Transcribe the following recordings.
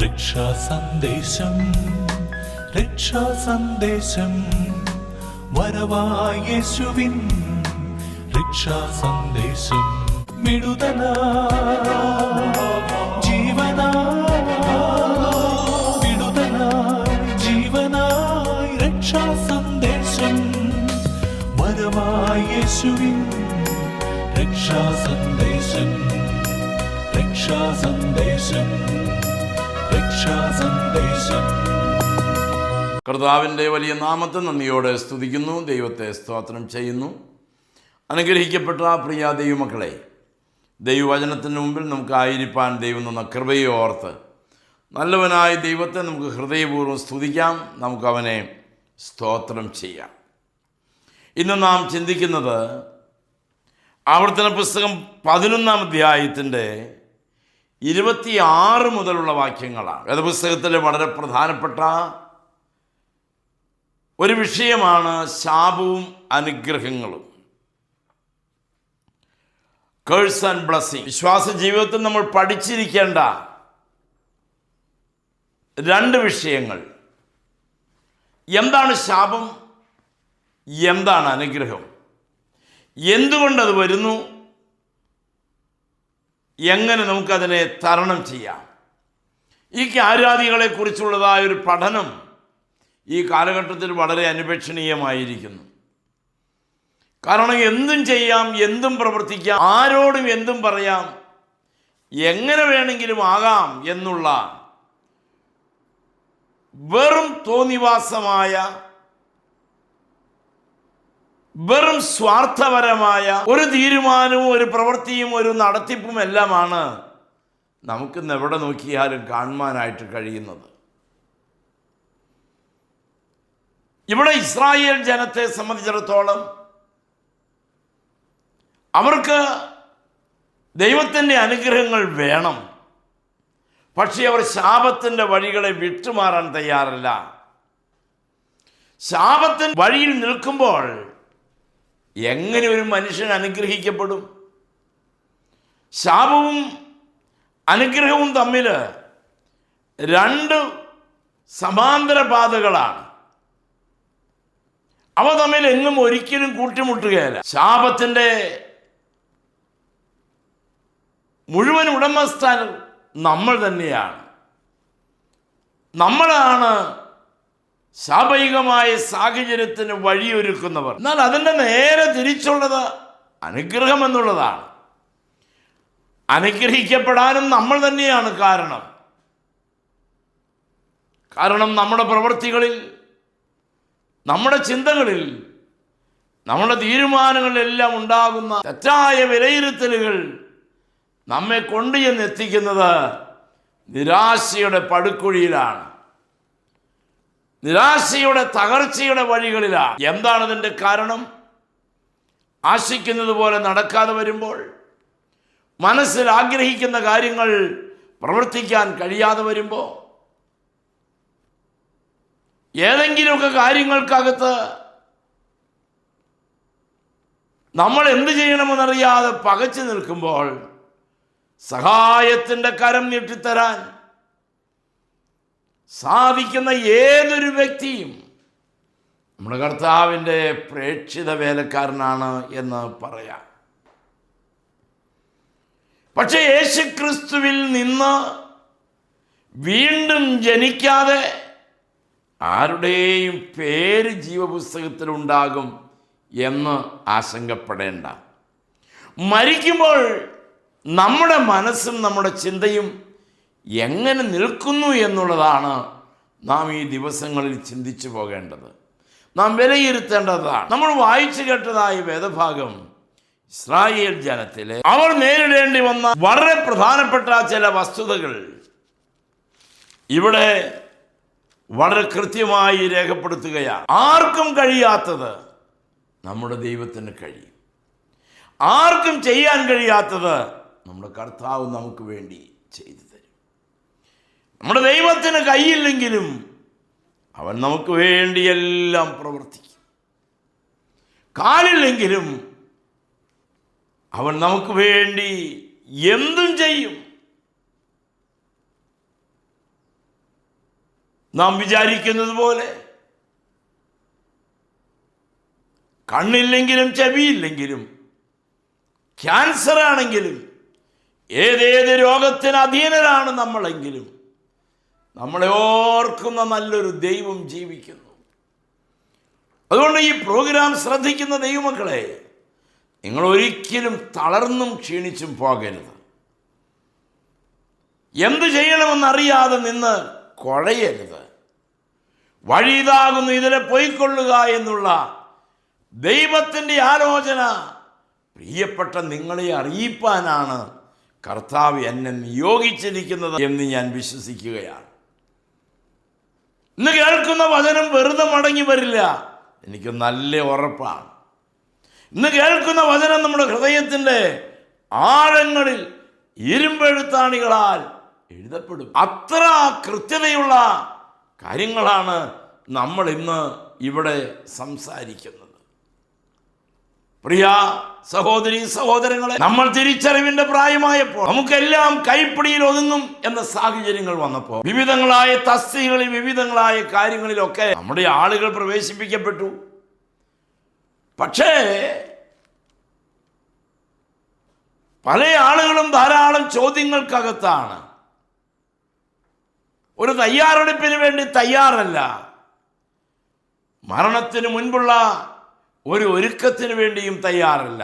രക്ഷാസന്ദേശം രക്ഷാസന്ദേശം വരവായ യേശുവിൻ രക്ഷാസന്ദേശം വിടുതല വിടുതലായി ജീവനായി രക്ഷാസന്ദേശം വരവായ യേശുവിൻ രക്ഷാസന്ദേശം രക്ഷാസന്ദേശം രക്ഷാസന്ദേശം. കർത്താവിൻ്റെ വലിയ നാമത്തെ നന്ദിയോടെ സ്തുതിക്കുന്നു, ദൈവത്തെ സ്തോത്രം ചെയ്യുന്നു. അനുഗ്രഹിക്കപ്പെട്ട പ്രിയ ദൈവമക്കളെ, ദൈവവചനത്തിന് മുമ്പിൽ നമുക്കായിരിക്കാൻ ദൈവം തന്ന കൃപയെ ഓർത്ത് നല്ലവനായ ദൈവത്തെ നമുക്ക് ഹൃദയപൂർവ്വം സ്തുതിക്കാം, നമുക്കവനെ സ്തോത്രം ചെയ്യാം. ഇന്ന് നാം ചിന്തിക്കുന്നത് ആവർത്തന പുസ്തകം 11-ാം അധ്യായത്തിൻ്റെ 26 മുതലുള്ള വാക്യങ്ങളാണ്. വേദപുസ്തകത്തിലെ വളരെ പ്രധാനപ്പെട്ട ഒരു വിഷയമാണ് ശാപവും അനുഗ്രഹങ്ങളും. Curse and blessing. വിശ്വാസ ജീവിതത്തിൽ നമ്മൾ പഠിച്ചിരിക്കേണ്ട 2 വിഷയങ്ങൾ. എന്താണ് ശാപം, എന്താണ് അനുഗ്രഹം, എന്തുകൊണ്ടത് വരുന്നു, എങ്ങനെ നമുക്കതിനെ തരണം ചെയ്യാം. ഈ കാര്യാദികളെക്കുറിച്ചുള്ളതായൊരു പഠനം ഈ കാലഘട്ടത്തിൽ വളരെ അനുപേക്ഷണീയമായിരിക്കുന്നു. കാരണം എന്തും ചെയ്യാം, എന്തും പ്രവർത്തിക്കാം, ആരോടും എന്തും പറയാം, എങ്ങനെ വേണമെങ്കിലും ആകാം എന്നുള്ള വെറും തോന്നിവാസമായ, വെറും സ്വാർത്ഥപരമായ ഒരു തീരുമാനവും ഒരു പ്രവൃത്തിയും ഒരു നടത്തിപ്പും എല്ലാമാണ് നമുക്കിന്ന് എവിടെ നോക്കിയാലും കാണുവാനായിട്ട് കഴിയുന്നത്. ഇവിടെ ഇസ്രായേൽ ജനത്തെ സംബന്ധിച്ചിടത്തോളം അവർക്ക് ദൈവത്തിൻ്റെ അനുഗ്രഹങ്ങൾ വേണം, പക്ഷേ അവർ ശാപത്തിൻ്റെ വഴികളെ വിട്ടുമാറാൻ തയ്യാറല്ല. ശാപത്തിൻ വഴിയിൽ നിൽക്കുമ്പോൾ എങ്ങനെ ഒരു മനുഷ്യൻ അനുഗ്രഹിക്കപ്പെടും? ശാപവും അനുഗ്രഹവും തമ്മിൽ 2 സമാന്തര പാതകളാണ്. അവ തമ്മിൽ എങ്ങും ഒരിക്കലും കൂട്ടിമുട്ടുകയില്ല. ശാപത്തിൻ്റെ മുഴുവൻ ഉടമസ്ഥാനം നമ്മൾ തന്നെയാണ്. നമ്മളാണ് ശാപയികമായ സാഹചര്യത്തിന് വഴിയൊരുക്കുന്നവർ. എന്നാൽ അതിൻ്റെ നേരെ തിരിച്ചുള്ളത് അനുഗ്രഹം എന്നുള്ളതാണ്. അനുഗ്രഹിക്കപ്പെടാനും നമ്മൾ തന്നെയാണ് കാരണം. നമ്മുടെ പ്രവൃത്തികളിൽ, നമ്മുടെ ചിന്തകളിൽ, നമ്മുടെ തീരുമാനങ്ങളിലെല്ലാം ഉണ്ടാകുന്ന തെറ്റായ വിലയിരുത്തലുകൾ നമ്മെ കൊണ്ടുചെന്നെത്തിക്കുന്നത് നിരാശയുടെ പടുക്കുഴിയിലാണ്, നിരാശയുടെ തകർച്ചയുടെ വഴികളിലാണ്. എന്താണ് ഇതിൻ്റെ കാരണം? ആശിക്കുന്നത് പോലെ നടക്കാതെ വരുമ്പോൾ, മനസ്സിൽ ആഗ്രഹിക്കുന്ന കാര്യങ്ങൾ പ്രവർത്തിക്കാൻ കഴിയാതെ വരുമ്പോൾ, ഏതെങ്കിലുമൊക്കെ കാര്യങ്ങൾക്കകത്ത് നമ്മൾ എന്ത് ചെയ്യണമെന്നറിയാതെ പകച്ചു നിൽക്കുമ്പോൾ, സഹായത്തിൻ്റെ കരം നീട്ടിത്തരാൻ സാധിക്കുന്ന ഏതൊരു വ്യക്തിയും നമ്മുടെ കർത്താവിൻ്റെ പ്രേക്ഷിത വേലക്കാരനാണ് എന്ന് പറയാം. പക്ഷേ യേശുക്രിസ്തുവിൽ നിന്ന് വീണ്ടും ജനിക്കാതെ ആരുടെയും പേര് ജീവപുസ്തകത്തിലുണ്ടാകും എന്ന് ആശങ്കപ്പെടേണ്ട. മരിക്കുമ്പോൾ നമ്മുടെ മനസ്സും നമ്മുടെ ചിന്തയും എങ്ങനെ നിൽക്കുന്നു എന്നുള്ളതാണ് നാം ഈ ദിവസങ്ങളിൽ ചിന്തിച്ചു പോകേണ്ടത്, നാം വിലയിരുത്തേണ്ടതാണ്. നമ്മൾ വായിച്ചു കേട്ടതായ വേദഭാഗം ഇസ്രായേൽ ജനത്തിലെ അവർ നേരിടേണ്ടി വന്ന വളരെ പ്രധാനപ്പെട്ട ചില വസ്തുതകൾ ഇവിടെ വളരെ കൃത്യമായി രേഖപ്പെടുത്തുകയാണ്. ആർക്കും കഴിയാത്തത് നമ്മുടെ ദൈവത്തിന് കഴിയും. ആർക്കും ചെയ്യാൻ കഴിയാത്തത് നമ്മുടെ കർത്താവ് നമുക്ക് വേണ്ടി ചെയ്തു തരും. നമ്മുടെ ദൈവത്തിന് കൈയില്ലെങ്കിലും അവൻ നമുക്ക് വേണ്ടി എല്ലാം പ്രവർത്തിക്കും. കാലില്ലെങ്കിലും അവൻ നമുക്ക് വേണ്ടി എന്തും ചെയ്യും. നാം വിചാരിക്കുന്നത് പോലെ കണ്ണില്ലെങ്കിലും ചെവിയില്ലെങ്കിലും ക്യാൻസർ ആണെങ്കിലും ഏതേത് രോഗത്തിന് അധീനരാണ് നമ്മളെങ്കിലും നമ്മളെ ഓർക്കുന്ന നല്ലൊരു ദൈവം ജീവിക്കുന്നു. അതുകൊണ്ട് ഈ പ്രോഗ്രാം ശ്രദ്ധിക്കുന്ന ദൈവമക്കളെ, നിങ്ങൾ ഒരിക്കലും തളർന്നും ക്ഷീണിച്ചും പോകരുത്. എന്തു ചെയ്യണമെന്നറിയാതെ നിന്ന് കുഴയരുത്. വഴിയിതാകുന്നു, ഇതിലെ പോയിക്കൊള്ളുക എന്നുള്ള ദൈവത്തിൻ്റെ ആലോചന പ്രിയപ്പെട്ട നിങ്ങളെ അറിയിപ്പാനാണ് കർത്താവ് എന്നെ നിയോഗിച്ചിരിക്കുന്നത് എന്ന് ഞാൻ വിശ്വസിക്കുകയാണ്. ഇന്ന് കേൾക്കുന്ന വചനം വെറുതെ മടങ്ങി വരില്ല, എനിക്ക് നല്ല ഉറപ്പാണ്. ഇന്ന് കേൾക്കുന്ന വചനം നമ്മുടെ ഹൃദയത്തിൻ്റെ ആഴങ്ങളിൽ ഇരുമ്പെഴുത്താണികളാൽ എഴുതപ്പെടും. അത്ര കൃത്യതയുള്ള കാര്യങ്ങളാണ് നമ്മൾ ഇന്ന് ഇവിടെ സംസാരിക്കുന്നത്. പ്രിയ സഹോദരി സഹോദരങ്ങളെ, നമ്മൾ തിരിച്ചറിവിന്റെ പ്രായമായപ്പോൾ നമുക്കെല്ലാം കൈപ്പിടിയിൽ ഒതുങ്ങും എന്ന സാഹചര്യങ്ങൾ വന്നപ്പോൾ വിവിധങ്ങളായ തസ്തികളിൽ വിവിധങ്ങളായ കാര്യങ്ങളിലൊക്കെ നമ്മുടെ ആളുകൾ പ്രവേശിപ്പിക്കപ്പെട്ടു. പക്ഷേ പല ആളുകളും ധാരാളം ചോദ്യങ്ങൾക്കകത്താണ്. ഒരു തയ്യാറെടുപ്പിന് വേണ്ടി തയ്യാറല്ല. മരണത്തിന് മുൻപുള്ള ഒരു ഒരുക്കത്തിന് വേണ്ടിയും തയ്യാറല്ല.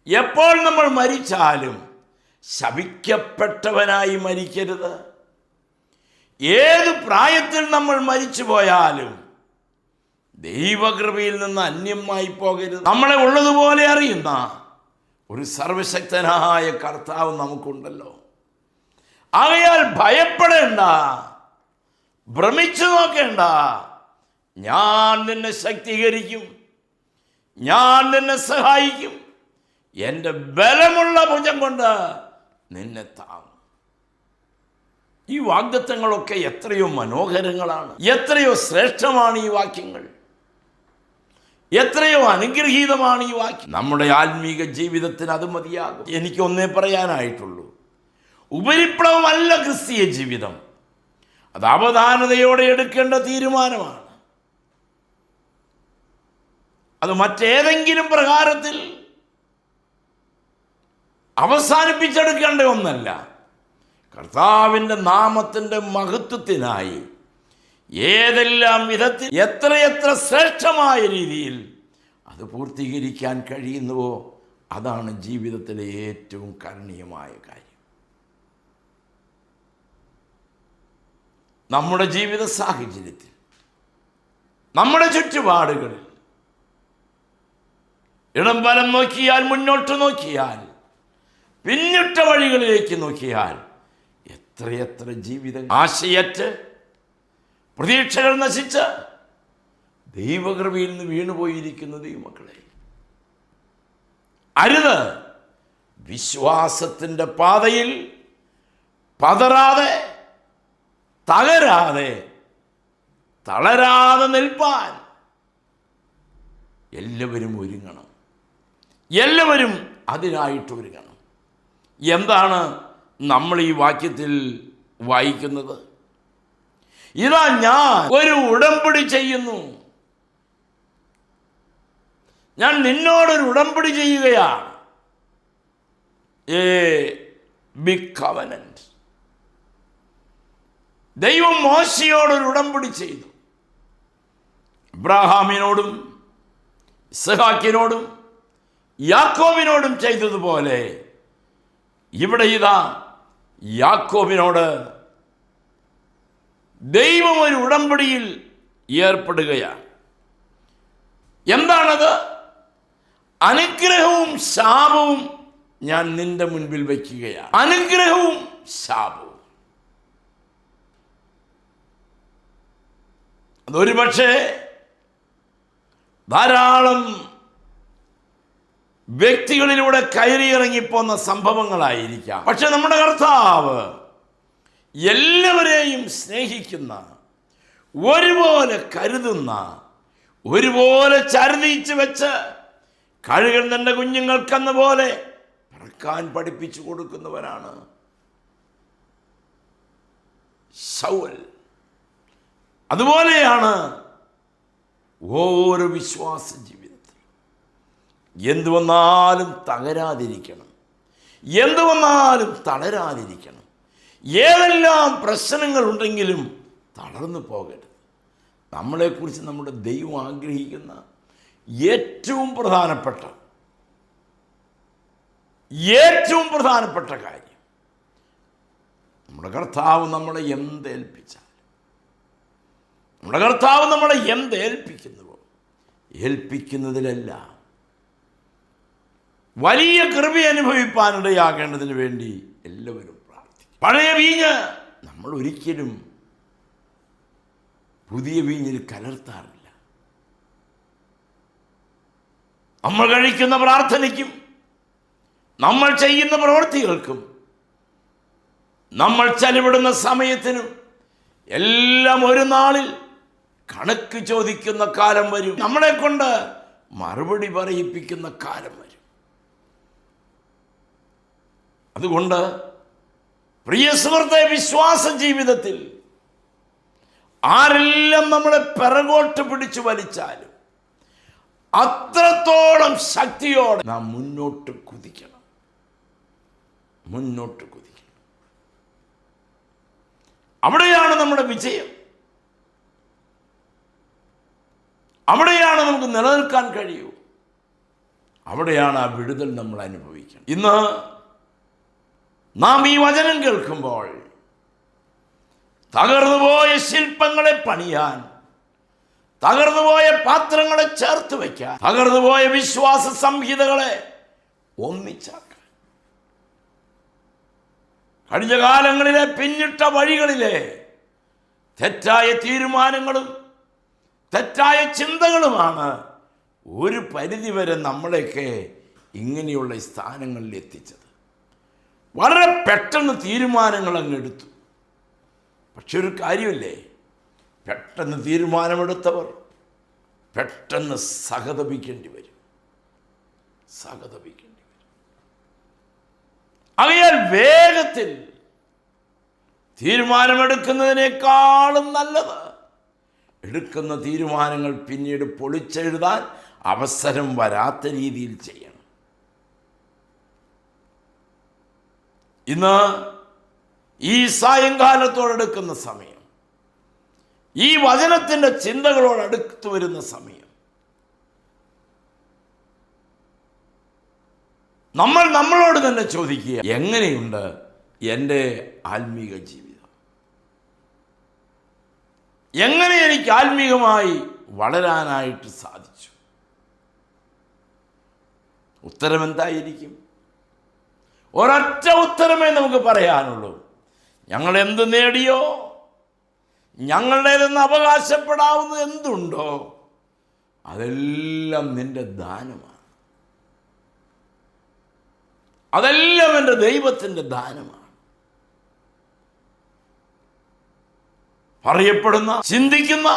എപ്പോൾ നമ്മൾ മരിച്ചാലും ശപിക്കപ്പെട്ടവനായി മരിക്കരുത്. ഏത് പ്രായത്തിൽ നമ്മൾ മരിച്ചു പോയാലും ദൈവകൃപയിൽ നിന്ന് അന്യമായി പോകരുത്. നമ്മളെ ഉള്ളതുപോലെ അറിയുന്ന ഒരു സർവശക്തനായ കർത്താവ് നമുക്കുണ്ടല്ലോ. ആകയാൽ ഭയപ്പെടേണ്ട, ഭ്രമിച്ചു നോക്കേണ്ട. ഞാൻ നിന്നെ ശക്തീകരിക്കും, ഞാൻ നിന്നെ സഹായിക്കും, എൻ്റെ ബലമുള്ള ഭുജം കൊണ്ട് നിന്നെ താങ്ങും. ഈ വാഗ്ദത്തങ്ങളൊക്കെ എത്രയോ മനോഹരങ്ങളാണ്, എത്രയോ ശ്രേഷ്ഠമാണ് ഈ വാക്യങ്ങൾ, എത്രയോ അനുഗ്രഹീതമാണ് ഈ വാക്യം. നമ്മുടെ ആത്മീക ജീവിതത്തിന് അത് മതിയാകും. എനിക്കൊന്നേ പറയാനായിട്ടുള്ളൂ, ഉപരിപ്ലവമല്ല ക്രിസ്തീയ ജീവിതം. അത് അവധാനതയോടെ എടുക്കേണ്ട തീരുമാനമാണ്. അത് മറ്റേതെങ്കിലും പ്രകാരത്തിൽ അവസാനിപ്പിച്ചെടുക്കേണ്ട ഒന്നല്ല. കർത്താവിൻ്റെ നാമത്തിൻ്റെ മഹത്വത്തിനായി ഏതെല്ലാം വിധത്തിൽ എത്രയെത്ര ശ്രേഷ്ഠമായ രീതിയിൽ അത് പൂർത്തീകരിക്കാൻ കഴിയുന്നുവോ അതാണ് ജീവിതത്തിലെ ഏറ്റവും കരണീയമായ കാര്യം. നമ്മുടെ ജീവിത സാഹചര്യത്തിൽ, നമ്മുടെ ചുറ്റുപാടുകളിൽ ഇടം വലം നോക്കിയാൽ, മുന്നോട്ട് നോക്കിയാൽ, പിന്നിട്ട വഴികളിലേക്ക് നോക്കിയാൽ എത്രയെത്ര ജീവിതം ആശയറ്റ് പ്രതീക്ഷകൾ നശിച്ച് ദൈവകൃപയിൽ നിന്ന് വീണുപോയിരിക്കുന്ന ദൈവമക്കളെ, അരുത്. വിശ്വാസത്തിൻ്റെ പാതയിൽ പതറാതെ, തകരാതെ, തളരാതെ നിൽപ്പാൻ എല്ലാവരും ഒരുങ്ങണം. എല്ലാവരും അതിനായിട്ട് ഒരുങ്ങണം. എന്താണ് നമ്മൾ ഈ വാക്യത്തിൽ വായിക്കുന്നത്? ഇതാ ഞാൻ ഒരു ഉടമ്പടി ചെയ്യുന്നു, ഞാൻ നിന്നോടൊരു ഉടമ്പടി ചെയ്യുകയാണ്. Big covenant. ദൈവം മോശയോടൊരു ഉടമ്പടി ചെയ്തു. അബ്രാഹാമിനോടും ഇസ്ഹാക്കിനോടും യാക്കോബിനോടും ചെയ്തതുപോലെ ഇവിടെ ഇതാ യാക്കോബിനോട് ദൈവം ഒരു ഉടമ്പടിയിൽ ഏർപ്പെടുകയാണ്. എന്താണത്? അനുഗ്രഹവും ശാപവും ഞാൻ നിന്റെ മുൻപിൽ വയ്ക്കുകയാണ്. അനുഗ്രഹവും ശാപവും. അതൊരു പക്ഷേ ധാരാളം വ്യക്തികളിലൂടെ കയറിയിറങ്ങിപ്പോന്ന സംഭവങ്ങളായിരിക്കാം. പക്ഷെ നമ്മുടെ കർത്താവ് എല്ലാവരെയും സ്നേഹിക്കുന്ന, ഒരുപോലെ കരുതുന്ന, ഒരുപോലെ ചരുതിച്ച് വെച്ച് കഴുകൻ തൻ്റെ കുഞ്ഞുങ്ങൾക്കെന്ന പോലെ പറക്കാൻ പഠിപ്പിച്ചു കൊടുക്കുന്നവനാണ് ശൗൽ. അതുപോലെയാണ് ഓരോ വിശ്വാസ ജീവിതത്തിൽ എന്തു വന്നാലും തകരാതിരിക്കണം, എന്തു വന്നാലും തളരാതിരിക്കണം. ഏതെല്ലാം പ്രശ്നങ്ങൾ ഉണ്ടെങ്കിലും തളർന്നു പോകരുത്. നമ്മളെക്കുറിച്ച് നമ്മുടെ ദൈവം ആഗ്രഹിക്കുന്ന ഏറ്റവും പ്രധാനപ്പെട്ട കാര്യം, നമ്മുടെ കർത്താവ് നമ്മളെ എന്തേൽപ്പിച്ചാൽ, നമ്മുടെ കർത്താവ് നമ്മളെ എന്തേൽപ്പിക്കുന്നുവോ ഏൽപ്പിക്കുന്നതിലെല്ലാം വലിയ കൃപ അനുഭവിപ്പാനിടയാകേണ്ടതിന് വേണ്ടി എല്ലാവരും പ്രാർത്ഥിക്കും. പഴയ വീഞ്ഞ് നമ്മൾ ഒരിക്കലും പുതിയ വീഞ്ഞിൽ കലർത്താറില്ല. നമ്മൾ കഴിക്കുന്ന പ്രാർത്ഥനയ്ക്കും നമ്മൾ ചെയ്യുന്ന പ്രവൃത്തികൾക്കും നമ്മൾ ചെലവിടുന്ന സമയത്തിനും എല്ലാം ഒരു നാളിൽ കണക്ക് ചോദിക്കുന്ന കാലം വരും. നമ്മളെ കൊണ്ട് മറുപടി പറയിപ്പിക്കുന്ന കാലം വരും. അതുകൊണ്ട് പ്രിയ സുഹൃത്തെ, വിശ്വാസ ജീവിതത്തിൽ ആരെല്ലാം നമ്മളെ പിറകോട്ട് പിടിച്ചു വലിച്ചാലും അത്രത്തോളം ശക്തിയോടെ നാം മുന്നോട്ട് കുതിക്കണം. അവിടെയാണ് നമ്മുടെ വിജയം. അവിടെയാണ് നമുക്ക് നിലനിൽക്കാൻ കഴിയൂ. അവിടെയാണ് ആ വിടുതൽ നമ്മൾ അനുഭവിക്കണം. ഇന്ന് നാം ഈ വചനം കേൾക്കുമ്പോൾ തകർന്നുപോയ ശില്പങ്ങളെ പണിയാൻ, തകർന്നുപോയ പാത്രങ്ങളെ ചേർത്ത് വയ്ക്കാൻ, തകർന്നുപോയ വിശ്വാസ സംഹിതകളെ ഒന്നിച്ചാക്കാൻ, കഴിഞ്ഞ കാലങ്ങളിലെ പിന്നിട്ട വഴികളിലെ തെറ്റായ തീരുമാനങ്ങളും തെറ്റായ ചിന്തകളുമാണ് ഒരു പരിധിവരെ നമ്മളെയൊക്കെ ഇങ്ങനെയുള്ള സ്ഥാനങ്ങളിൽ എത്തിച്ചത്. വളരെ പെട്ടെന്ന് തീരുമാനങ്ങൾ അങ്ങ് എടുത്തു. പക്ഷെ ഒരു കാര്യമില്ലേ, പെട്ടെന്ന് തീരുമാനമെടുത്തവർ പെട്ടെന്ന് സഹതപിക്കേണ്ടി വരും. ആകയാൽ വേഗത്തിൽ തീരുമാനമെടുക്കുന്നതിനേക്കാളും നല്ലത് എടുക്കുന്ന തീരുമാനങ്ങൾ പിന്നീട് പൊളിച്ചെഴുതാൻ അവസരം വരാത്ത രീതിയിൽ ചെയ്യണം. ഇന്ന് ഈ സായങ്കാലത്തോടെടുക്കുന്ന സമയം, ഈ വചനത്തിൻ്റെ ചിന്തകളോടടുത്ത് വരുന്ന സമയം, നമ്മൾ നമ്മളോട് തന്നെ ചോദിക്കുക, എങ്ങനെയുണ്ട് എൻ്റെ ആത്മീക ജീവിതം? എങ്ങനെ എനിക്ക് ആത്മീകമായി വളരാനായിട്ട് സാധിച്ചു? ഉത്തരം എന്തായിരിക്കും? ഒരൊറ്റ ഉത്തരമേ നമുക്ക് പറയാനുള്ളൂ. ഞങ്ങൾ എന്ത് നേടിയോ, ഞങ്ങളുടേതെന്ന് അവകാശപ്പെടാവുന്നത് എന്തുണ്ടോ, അതെല്ലാം നിന്റെ ദാനമാണ്. അതെല്ലാം എൻ്റെ ദൈവത്തിൻ്റെ ദാനമാണ്. പറയപ്പെടുന്ന, ചിന്തിക്കുന്ന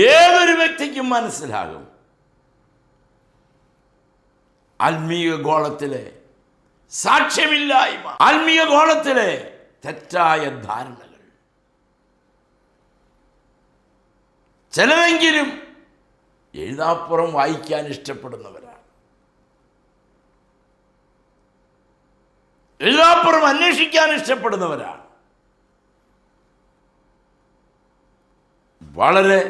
ഏതൊരു വ്യക്തിക്കും മനസ്സിലാകും ആത്മീയ ഗോളത്തിലെ സാക്ഷ്യമില്ലായ്മ, ആത്മീയ ഗോളത്തിലെ തെറ്റായ ധാരണകൾ. ചിലരെങ്കിലും എഴുതാപ്പുറം വായിക്കാൻ ഇഷ്ടപ്പെടുന്നവരാണ്, എഴുതാപ്പുറം അന്വേഷിക്കാൻ ഇഷ്ടപ്പെടുന്നവരാണ്. വളരെ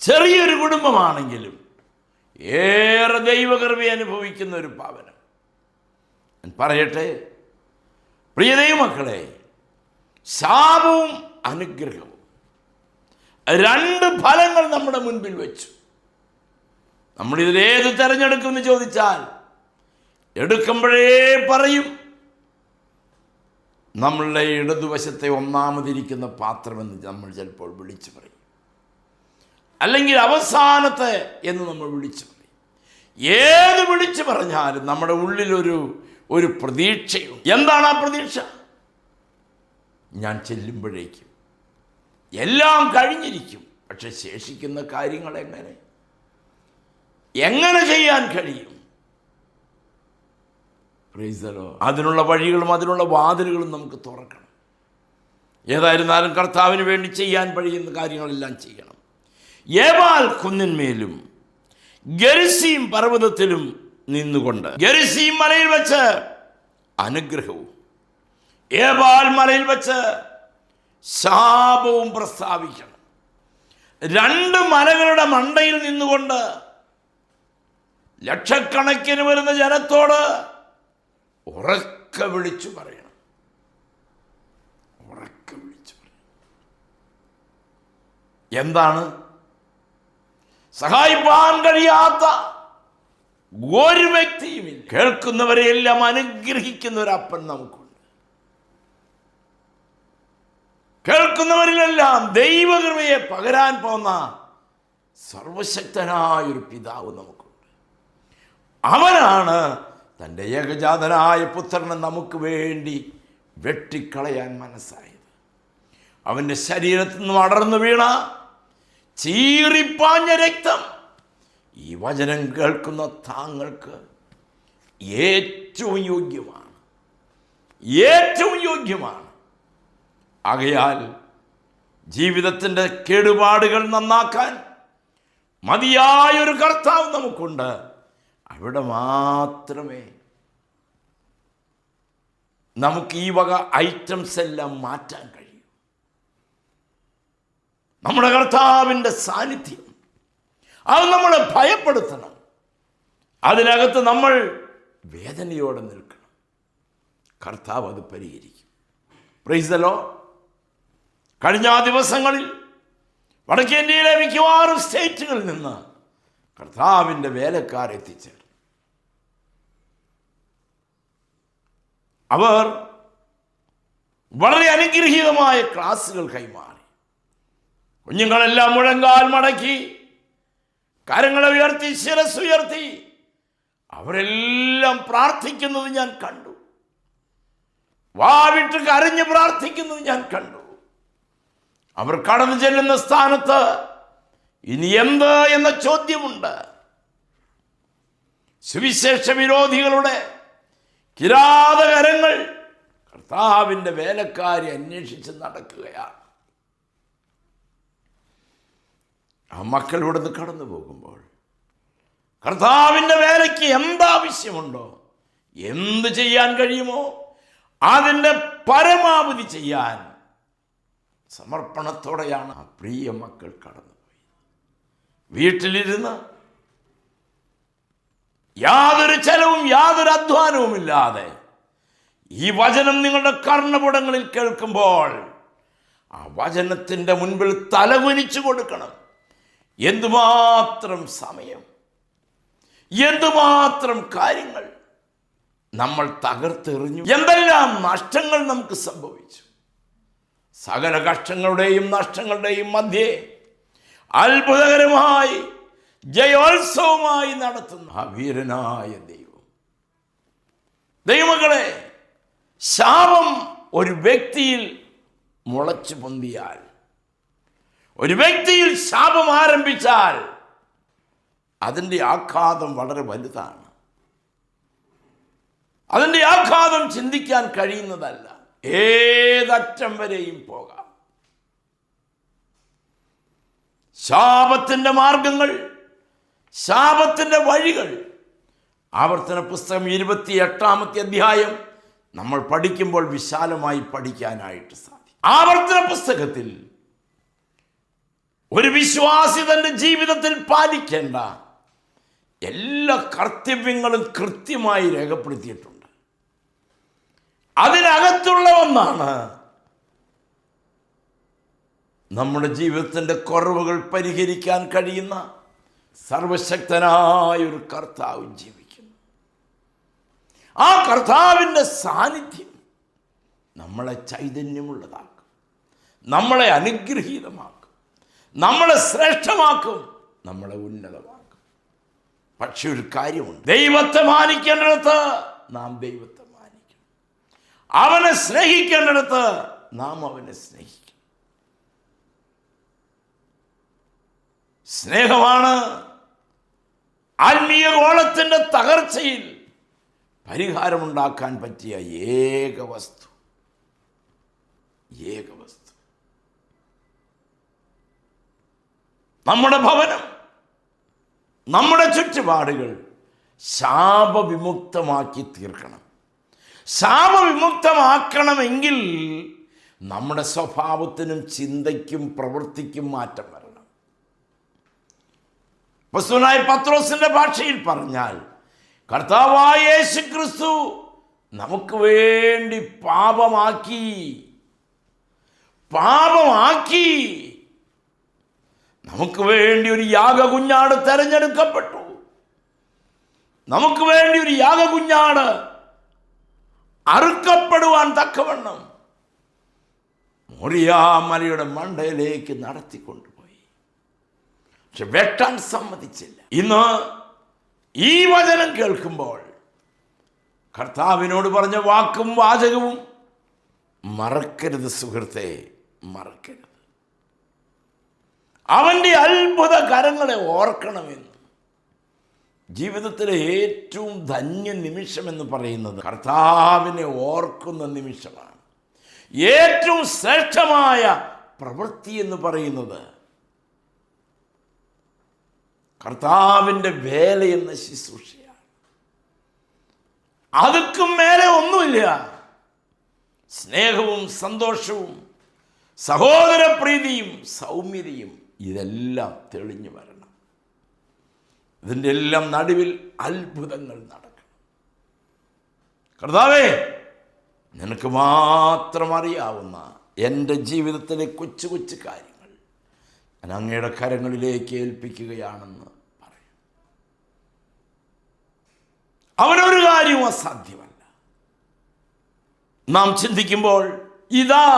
ചെറിയൊരു കുടുംബമാണെങ്കിലും ഏറെ ദൈവകൃപ അനുഭവിക്കുന്ന ഒരു ഭവനം. ഞാൻ പറയട്ടെ പ്രിയ ദൈവമക്കളെ, ശാപവും അനുഗ്രഹവും രണ്ട് ഫലങ്ങൾ നമ്മുടെ മുൻപിൽ വെച്ചു. നമ്മളിതിലേത് തിരഞ്ഞെടുക്കുമെന്ന് ചോദിച്ചാൽ എടുക്കുമ്പോഴേ പറയും നമ്മളുടെ ഇടതുവശത്തെ ഒന്നാമതിരിക്കുന്ന പാത്രമെന്ന് നമ്മൾ ചിലപ്പോൾ വിളിച്ചു പറയും, അല്ലെങ്കിൽ അവസാനത്തെ എന്ന് നമ്മൾ വിളിച്ചു പറയും. ഏത് വിളിച്ചു പറഞ്ഞാലും നമ്മുടെ ഉള്ളിലൊരു പ്രതീക്ഷയുണ്ട്. എന്താണ് ആ പ്രതീക്ഷ? ഞാൻ ചെല്ലുമ്പോഴേക്കും എല്ലാം കഴിഞ്ഞിരിക്കും, പക്ഷെ ശേഷിക്കുന്ന കാര്യങ്ങൾ എങ്ങനെ? എങ്ങനെ ചെയ്യാൻ കഴിയും? അതിനുള്ള വഴികളും അതിനുള്ള വാതിലുകളും നമുക്ക് തുറക്കണം. ഏതായിരുന്നാലും കർത്താവിന് വേണ്ടി ചെയ്യാൻ കഴിയുന്ന കാര്യങ്ങളെല്ലാം ചെയ്യണം. ഏബാൽ കുന്നിന്മേലും ഗെരിസീം പർവ്വതത്തിലും നിന്നുകൊണ്ട് ഗെരിസീം മലയിൽ വെച്ച് അനുഗ്രഹവും ഏബാൽ മലയിൽ വെച്ച് ശാപവും പ്രസ്താവിക്കണം. രണ്ട് മലകളുടെ മണ്ടയിൽ നിന്നുകൊണ്ട് ലക്ഷക്കണക്കിന് വരുന്ന ജനത്തോട് ഉറക്കെ വിളിച്ചു പറയണം. ഉറക്കെ വിളിച്ചു പറയണം. എന്താണ്? സഹായിപ്പാൻ കഴിയാത്ത ഒരു വ്യക്തിയുമില്ല. കേൾക്കുന്നവരെയെല്ലാം അനുഗ്രഹിക്കുന്ന ഒരു അപ്പൻ നമുക്കുണ്ട്. കേൾക്കുന്നവരിലെല്ലാം ദൈവകൃപയെ പകരാൻ പോകുന്ന സർവശക്തനായൊരു പിതാവ് നമുക്കുണ്ട്. അവനാണ് തൻ്റെ ഏകജാതനായ പുത്രനെ നമുക്ക് വേണ്ടി വെട്ടിക്കളയാൻ മനസ്സായത്. അവൻ്റെ ശരീരത്തിൽ നിന്ന് അടർന്നു വീണ ചീറിപ്പാഞ്ഞ രക്തം ഈ വചനം കേൾക്കുന്ന താങ്കൾക്ക് ഏറ്റവും യോഗ്യമാണ്. ഏറ്റവും യോഗ്യമാണ്. ആകയാൽ ജീവിതത്തിൻ്റെ കേടുപാടുകൾ നന്നാക്കാൻ മതിയായൊരു കർത്താവ് നമുക്കുണ്ട്. അവിടെ മാത്രമേ നമുക്ക് ഈ വക ഐറ്റംസ് എല്ലാം മാറ്റാൻ കഴിയൂ. നമ്മുടെ കർത്താവിൻ്റെ സാന്നിധ്യം അത് നമ്മളെ ഭയപ്പെടുത്തണം. അതിനകത്ത് നമ്മൾ വേദനയോടെ നിൽക്കണം. കർത്താവ് അത് പരിഹരിക്കും. Price the Lord. കഴിഞ്ഞ ദിവസങ്ങളിൽ വടക്കേ ഇന്ത്യയിലെ മിക്കവാറും സ്റ്റേറ്റുകളിൽ നിന്ന് കർത്താവിൻ്റെ വേലക്കാർ എത്തിച്ചേർന്നു. അവർ വളരെ അനുഗ്രഹീതമായ ക്ലാസുകൾ കൈമാറി. കുഞ്ഞുങ്ങളെല്ലാം മുഴങ്കാൽ മടക്കി കരങ്ങളെ ഉയർത്തി ശിരസ്സുയർത്തി അവരെല്ലാം പ്രാർത്ഥിക്കുന്നത് ഞാൻ കണ്ടു. വാവിട്ട് കരഞ്ഞ് പ്രാർത്ഥിക്കുന്നത് ഞാൻ കണ്ടു. അവർ കടന്നു ചെല്ലുന്ന സ്ഥാനത്ത് ഇനി എന്ത് എന്ന ചോദ്യമുണ്ട്. സുവിശേഷ വിരോധികളുടെ കിരാതകരങ്ങൾ കർത്താവിൻ്റെ വേലക്കാരെ അന്വേഷിച്ച് നടക്കുകയാണ്. ആ മക്കൾ ഇവിടുന്ന് കടന്നു പോകുമ്പോൾ കർത്താവിൻ്റെ വേലയ്ക്ക് എന്താവശ്യമുണ്ടോ, എന്ത് ചെയ്യാൻ കഴിയുമോ അതിൻ്റെ പരമാവധി ചെയ്യാൻ സമർപ്പണത്തോടെയാണ് ആ പ്രിയ മക്കൾ കടന്നുപോയത്. വീട്ടിലിരുന്ന് യാതൊരു ചെലവും യാതൊരു അധ്വാനവുമില്ലാതെ ഈ വചനം നിങ്ങളുടെ കർണപുടങ്ങളിൽ കേൾക്കുമ്പോൾ ആ വചനത്തിൻ്റെ മുൻപിൽ തലകുനിച്ചു കൊടുക്കണം. എന്തുമാത്രം സമയം, എന്തുമാത്രം കാര്യങ്ങൾ നമ്മൾ തകർത്തെറിഞ്ഞു, എന്തെല്ലാം നഷ്ടങ്ങൾ നമുക്ക് സംഭവിച്ചു. സകല കഷ്ടങ്ങളുടെയും നഷ്ടങ്ങളുടെയും മധ്യേ അത്ഭുതകരമായി ജയോത്സവമായി നടത്തുന്ന ആ വീരനായ ദൈവമക്കളെ, ശാപം ഒരു വ്യക്തിയിൽ മുളച്ചു പൊന്തിയാൽ, ഒരു വ്യക്തിയിൽ ശാപം ആരംഭിച്ചാൽ അതിൻ്റെ ആഘാതം വളരെ വലുതാണ്. അതിൻ്റെ ആഘാതം ചിന്തിക്കാൻ കഴിയുന്നതല്ല. ഏതറ്റം വരെയും പോകാം. ശാപത്തിൻ്റെ മാർഗങ്ങൾ, ശാപത്തിൻ്റെ വഴികൾ ആവർത്തന പുസ്തകം 28-ാമത്തെ അധ്യായം നമ്മൾ പഠിക്കുമ്പോൾ വിശാലമായി പഠിക്കാനായിട്ട് സാധിക്കും. ആവർത്തന പുസ്തകത്തിൽ ഒരു വിശ്വാസി തൻ്റെ ജീവിതത്തിൽ പാലിക്കേണ്ട എല്ലാ കർത്തവ്യങ്ങളും കൃത്യമായി രേഖപ്പെടുത്തിയിട്ടുണ്ട്. അതിനകത്തുള്ള ഒന്നാണ് നമ്മുടെ ജീവിതത്തിൻ്റെ കുറവുകൾ പരിഹരിക്കാൻ കഴിയുന്ന സർവശക്തനായ ഒരു കർത്താവ് ജീവിക്കുന്നു. ആ കർത്താവിൻ്റെ സാന്നിധ്യം നമ്മളെ ചൈതന്യമുള്ളതാക്കും, നമ്മളെ അനുഗ്രഹീതമാക്കും, നമ്മളെ ശ്രേഷ്ഠമാക്കും, നമ്മളെ ഉന്നതമാക്കും. പക്ഷെ ഒരു കാര്യമുണ്ട്, ദൈവത്തെ മാനിക്കേണ്ടിടത്ത് നാം ദൈവത്തെ മാനിക്കണം. അവനെ സ്നേഹിക്കേണ്ടിടത്ത് നാം അവനെ സ്നേഹിക്കണം. സ്നേഹമാണ് ആത്മീയ ഗോളത്തിൻ്റെ തകർച്ചയിൽ പരിഹാരമുണ്ടാക്കാൻ പറ്റിയ ഏക വസ്തു നമ്മുടെ ഭവനം, നമ്മുടെ ചുറ്റുപാടുകൾ ശാപവിമുക്തമാക്കി തീർക്കണം. ശാപവിമുക്തമാക്കണമെങ്കിൽ നമ്മുടെ സ്വഭാവത്തിനും ചിന്തയ്ക്കും പ്രവൃത്തിക്കും മാറ്റം വരണം. അപ്പോസ്തലനായ പത്രോസിന്റെ ഭാഷയിൽ പറഞ്ഞാൽ, കർത്താവായ യേശു ക്രിസ്തു നമുക്ക് വേണ്ടി പാപമാക്കി നമുക്ക് വേണ്ടി ഒരു യാഗകുഞ്ഞാട് തെരഞ്ഞെടുക്കപ്പെട്ടു. നമുക്ക് വേണ്ടി ഒരു യാഗകുഞ്ഞാട് അറുക്കപ്പെടുവാൻ തക്കവണ്ണം മോറിയ മലയുടെ മണ്ടയിലേക്ക് നടത്തിക്കൊണ്ടുപോയി. പക്ഷെ വെട്ടാൻ സമ്മതിച്ചില്ല. ഇന്ന് ഈ വചനം കേൾക്കുമ്പോൾ കർത്താവിനോട് പറഞ്ഞ വാക്കും വാചകവും മറക്കരുത് സുഹൃത്തെ, മറക്കരുത്. അവൻ്റെ അത്ഭുത കരങ്ങളെ ഓർക്കണമെന്ന്. ജീവിതത്തിലെ ഏറ്റവും ധന്യ നിമിഷം എന്ന് പറയുന്നത് കർത്താവിനെ ഓർക്കുന്ന നിമിഷമാണ്. ഏറ്റവും ശ്രേഷ്ഠമായ പ്രവൃത്തി എന്ന് പറയുന്നത് കർത്താവിൻ്റെ വേല എന്ന ശുശ്രൂഷയാണ്. അതൊക്കും മേലെ ഒന്നുമില്ല. സ്നേഹവും സന്തോഷവും സഹോദരപ്രീതിയും സൗമ്യതയും ഇതെല്ലാം തെളിഞ്ഞു വരണം. ഇതിൻ്റെ എല്ലാം നടുവിൽ അത്ഭുതങ്ങൾ നടക്കണം. കർത്താവേ, നിനക്ക് മാത്രം അറിയാവുന്ന എൻ്റെ ജീവിതത്തിലെ കൊച്ചു കൊച്ചു കാര്യങ്ങൾ ഞാൻ അങ്ങയുടെ കരങ്ങളിലേക്ക് ഏൽപ്പിക്കുകയാണെന്ന് പറയും. അവനൊരു കാര്യവും അസാധ്യമല്ല. നാം ചിന്തിക്കുമ്പോൾ, ഇതാ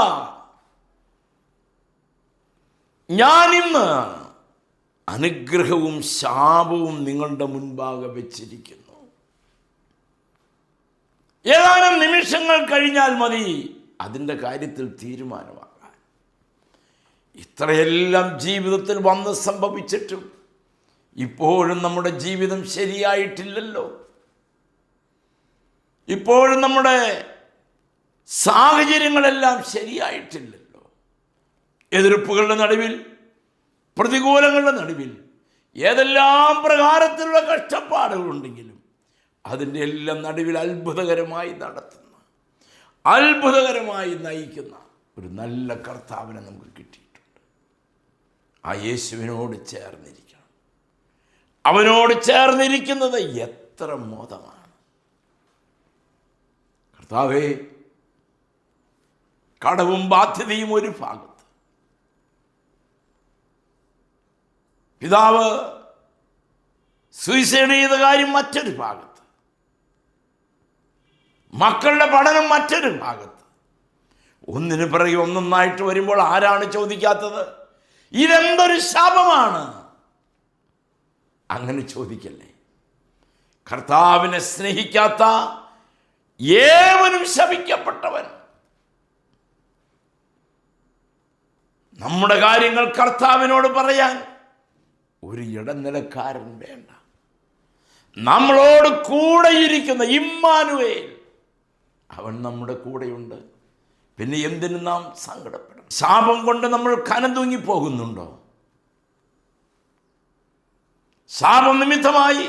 ഞാനിന്ന് അനുഗ്രഹവും ശാപവും നിങ്ങളുടെ മുൻപാകെ വെച്ചിരിക്കുന്നു. ഏതാനും നിമിഷങ്ങൾ കഴിഞ്ഞാൽ മതി അതിൻ്റെ കാര്യത്തിൽ തീരുമാനമാകാൻ. ഇത്രയെല്ലാം ജീവിതത്തിൽ വന്ന് സംഭവിച്ചിട്ടും ഇപ്പോഴും നമ്മുടെ ജീവിതം ശരിയായിട്ടില്ലല്ലോ. ഇപ്പോഴും നമ്മുടെ സാഹചര്യങ്ങളെല്ലാം ശരിയായിട്ടില്ലല്ലോ. എതിർപ്പുകളുടെ നടുവിൽ, പ്രതികൂലങ്ങളുടെ നടുവിൽ ഏതെല്ലാം പ്രകാരത്തിലുള്ള കഷ്ടപ്പാടുകളുണ്ടെങ്കിലും അതിൻ്റെ എല്ലാം നടുവിൽ അത്ഭുതകരമായി നടത്തുന്ന, അത്ഭുതകരമായി നയിക്കുന്ന ഒരു നല്ല കർത്താവിനെ നമുക്ക് കിട്ടിയിട്ടുണ്ട്. ആ യേശുവിനോട് ചേർന്നിരിക്കണം. അവനോട് ചേർന്നിരിക്കുന്നത് എത്ര മോദമാണ്. കർത്താവേ, കടവും ബാധ്യതയും ഒരു ഭാഗത്ത്, പിതാവ് സൂയിസൈഡ് ചെയ്ത കാര്യം മറ്റൊരു ഭാഗത്ത്, മക്കളുടെ പഠനം മറ്റൊരു ഭാഗത്ത്, ഒന്നിനു പിറകെ ഒന്നൊന്നായിട്ട് വരുമ്പോൾ ആരാണ് ചോദിക്കാത്തത്, ഇതെന്തൊരു ശാപമാണ്? അങ്ങനെ ചോദിക്കല്ലേ. കർത്താവിനെ സ്നേഹിക്കാത്ത ഏവനും ശപിക്കപ്പെട്ടവൻ. നമ്മുടെ കാര്യങ്ങൾ കർത്താവിനോട് പറയാൻ ഒരു ഇടനിലക്കാരൻ വേണ്ട. നമ്മളോട് കൂടെയിരിക്കുന്ന ഇമ്മാനുവേൽ, അവൻ നമ്മുടെ കൂടെയുണ്ട്. പിന്നെ എന്തിനു നാം സങ്കടപ്പെടണം? ശാപം കൊണ്ട് നമ്മൾ കനം തൂങ്ങിപ്പോകുന്നുണ്ടോ? ശാപം നിമിത്തമായി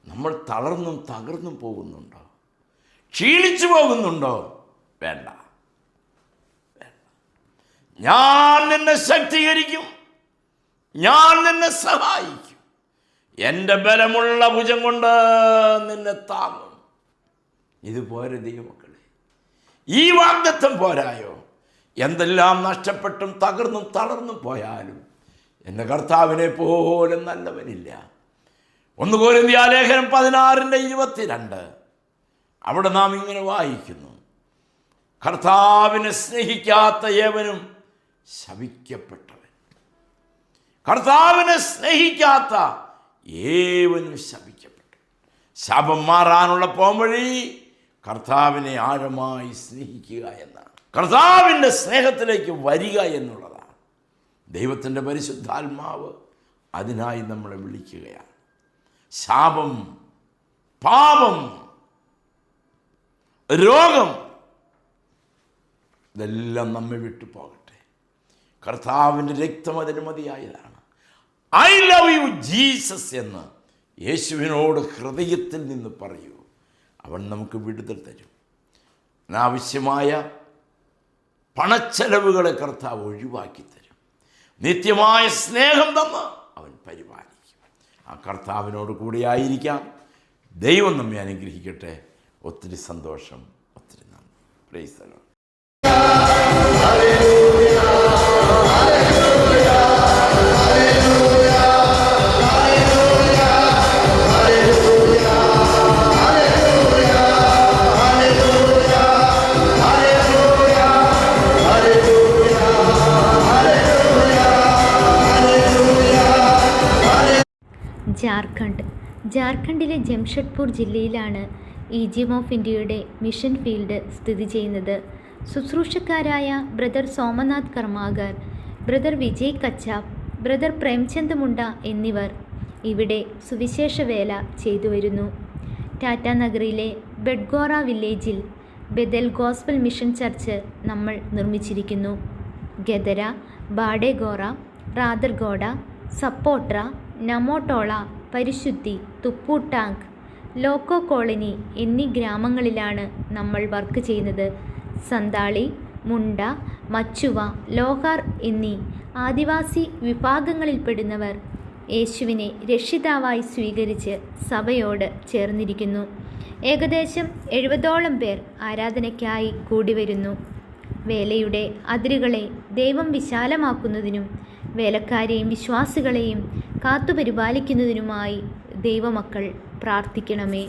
നമ്മൾ തളർന്നും തകർന്നും പോകുന്നുണ്ടോ? ക്ഷീണിച്ചു പോകുന്നുണ്ടോ? വേണ്ട. ഞാൻ നിന്നെ ശക്തീകരിക്കും, ഞാൻ നിന്നെ സഹായിക്കും, എൻ്റെ ബലമുള്ള ഭുജം കൊണ്ട് നിന്നെ താങ്ങും. ഇതുപോലെ ദൈവമക്കളെ, ഈ വാഗ്ദത്തം പോരായോ? എന്തെല്ലാം നഷ്ടപ്പെട്ടും തകർന്നും തളർന്നും പോയാലും എൻ്റെ കർത്താവിനെ പോലെ നല്ലവനില്ല. 1 കൊരിന്ത്യർ ലേഖനം 16:22 അവിടെ നാം ഇങ്ങനെ വായിക്കുന്നു, കർത്താവിനെ സ്നേഹിക്കാത്ത ഏവനും ശപിക്കപ്പെട്ടവൻ. കർത്താവിനെ സ്നേഹിക്കാത്ത ഏവനും ശപിക്കപ്പെട്ടു. ശാപം മാറാനുള്ള പോംവഴി കർത്താവിനെ ആഴമായി സ്നേഹിക്കുക എന്നാണ്. കർത്താവിൻ്റെ സ്നേഹത്തിലേക്ക് വരിക എന്നുള്ളതാണ്. ദൈവത്തിൻ്റെ പരിശുദ്ധാത്മാവ് അതിനായി നമ്മളെ വിളിക്കുകയാണ്. ശാപം, പാപം, രോഗം ഇതെല്ലാം നമ്മെ വിട്ടു പോകട്ടെ. കർത്താവിൻ്റെ രക്തം അതിന് മതിയായതാണ്. ഐ ലവ് യു ജീസസ് എന്ന് യേശുവിനോട് ഹൃദയത്തിൽ നിന്ന് പറയൂ. അവൻ നമുക്ക് വിടുതൽ തരും. അനാവശ്യമായ പണച്ചെലവുകളെ കർത്താവ് ഒഴിവാക്കി തരും. നിത്യമായ സ്നേഹം തന്ന് അവൻ പരിപാലിക്കും. ആ കർത്താവിനോട് കൂടി ആയിരിക്കാം. ദൈവം നമ്മെ അനുഗ്രഹിക്കട്ടെ. ഒത്തിരി സന്തോഷം, ഒത്തിരി നന്ദി. Praise the lord. ജാർഖണ്ഡിലെ ജംഷഡ്പൂർ ജില്ലയിലാണ് ഈജിയം ഓഫ് ഇന്ത്യയുടെ മിഷൻ ഫീൽഡ് സ്ഥിതി ചെയ്യുന്നത്. ശുശ്രൂഷക്കാരായ brother Somnath Karmakar, brother Vijay Kachhap, brother Premchand Munda എന്നിവർ ഇവിടെ സുവിശേഷ വേല ചെയ്തു വരുന്നു. ടാറ്റാനഗറിലെ ബെഡ്ഗോറ വില്ലേജിൽ ബെദൽ ഗോസ്ബൽ മിഷൻ ചർച്ച് നമ്മൾ നിർമ്മിച്ചിരിക്കുന്നു. ഗദര, ബാഡേഗോറ, റാദർഗോഡ, സപ്പോട്ര, നമോട്ടോള, പരിശുദ്ധി, തുപ്പൂട്ടാങ്ക്, ലോക്കോ കോളനി എന്നീ ഗ്രാമങ്ങളിലാണ് നമ്മൾ വർക്ക് ചെയ്യുന്നത്. സന്താളി, മുണ്ട, മച്ചുവ, ലോഹാർ എന്നീ ആദിവാസി വിഭാഗങ്ങളിൽപ്പെടുന്നവർ യേശുവിനെ രക്ഷിതാവായി സ്വീകരിച്ച് സഭയോട് ചേർന്നിരിക്കുന്നു. ഏകദേശം 70ഓളം പേർ ആരാധനയ്ക്കായി കൂടി വരുന്നു. വേലയുടെ അതിരുകളെ ദൈവം വിശാലമാക്കുന്നതിനും വേലക്കാരെയും വിശ്വാസികളെയും കാത്തുപരിപാലിക്കുന്നതിനുമായി ദൈവമക്കൾ പ്രാർത്ഥിക്കണമേ.